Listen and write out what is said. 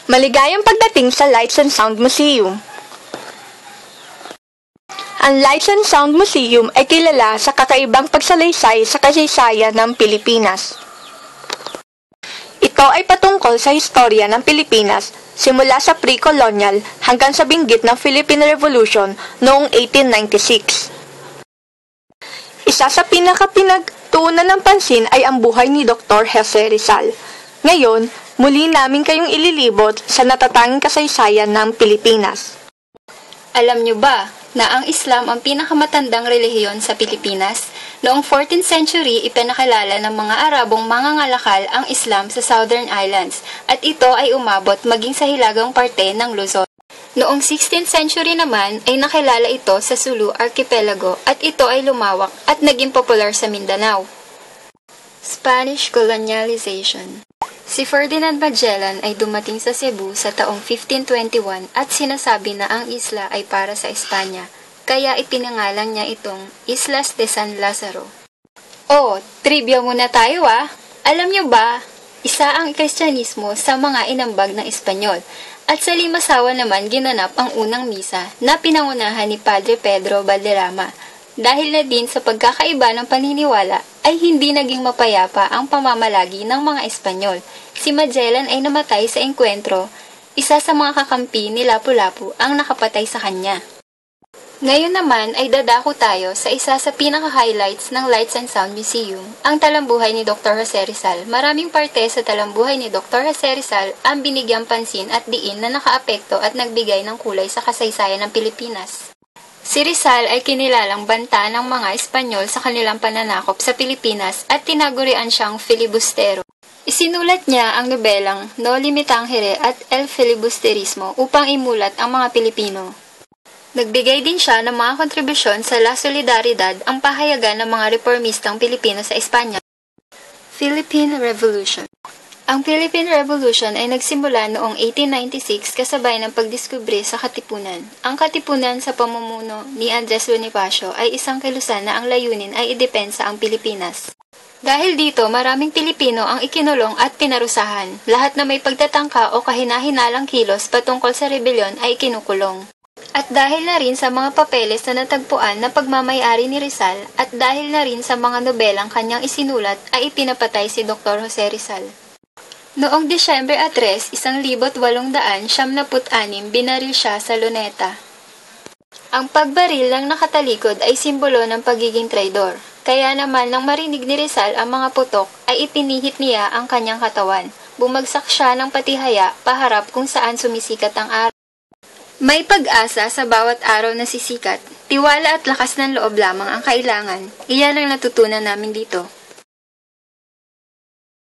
Maligayang pagdating sa Lights and Sound Museum. Ang Lights and Sound Museum ay kilala sa kakaibang pagsalaysay sa kasaysayan ng Pilipinas. Ito ay patungkol sa historya ng Pilipinas simula sa pre-colonial hanggang sa binggit ng Philippine Revolution noong 1896. Isa sa pinagtuunan ng pansin ay ang buhay ni Dr. Jose Rizal. Ngayon, muli namin kayong ililibot sa natatanging kasaysayan ng Pilipinas. Alam nyo ba na ang Islam ang pinakamatandang relihiyon sa Pilipinas? Noong 14th century, ipinakilala ng mga Arabong mangangalakal ang Islam sa Southern Islands at ito ay umabot maging sa hilagang parte ng Luzon. Noong 16th century naman ay nakilala ito sa Sulu Archipelago at ito ay lumawak at naging popular sa Mindanao. Spanish colonialization. Si Ferdinand Magellan ay dumating sa Cebu sa taong 1521 at sinasabi na ang isla ay para sa Espanya, kaya ipinangalan niya itong Islas de San Lazaro. Oh, trivia muna tayo ah! Alam niyo ba, isa ang Kristyanismo sa mga inambag ng Espanyol, at sa Limasawa naman ginanap ang unang misa na pinangunahan ni Padre Pedro Valderrama. Dahil na din sa pagkakaiba ng paniniwala ay hindi naging mapayapa ang pamamalagi ng mga Espanyol. Si Magellan ay namatay sa engkwentro, isa sa mga kakampi ni Lapu-Lapu ang nakapatay sa kanya. Ngayon naman ay dadako tayo sa isa sa pinaka-highlights ng Lights and Sound Museum, ang talambuhay ni Dr. Jose Rizal. Maraming parte sa talambuhay ni Dr. Jose Rizal ang binigyang pansin at diin na nakaapekto at nagbigay ng kulay sa kasaysayan ng Pilipinas. Si Rizal ay kinilalang banta ng mga Espanyol sa kanilang pananakop sa Pilipinas at tinagurian siyang filibustero. Isinulat niya ang nobelang No Limitangere at El Filibusterismo upang imulat ang mga Pilipino. Nagbigay din siya ng mga kontribusyon sa La Solidaridad, ang pahayagan ng mga reformistang Pilipino sa Espanya. Philippine Revolution. Ang Philippine Revolution ay nagsimula noong 1896 kasabay ng pagdiskubre sa Katipunan. Ang Katipunan sa pamumuno ni Andres Bonifacio ay isang kilusan na ang layunin ay idepensa ang Pilipinas. Dahil dito, maraming Pilipino ang ikinulong at pinarusahan. Lahat na may pagtatangka o kahinahinalang kilos patungkol sa rebelyon ay kinukulong. At dahil na rin sa mga papeles na natagpuan na pagmamayari ni Rizal at dahil na rin sa mga nobelang kanyang isinulat ay ipinapatay si Dr. Jose Rizal. Noong Disyembre 3, 1876, binaril siya sa Luneta. Ang pagbaril ng nakatalikod ay simbolo ng pagiging traidor. Kaya naman nang marinig ni Rizal ang mga putok ay ipinihit niya ang kanyang katawan. Bumagsak siya ng patihaya paharap kung saan sumisikat ang araw. May pag-asa sa bawat araw na sisikat. Tiwala at lakas ng loob lamang ang kailangan. Iyan ang natutunan namin dito.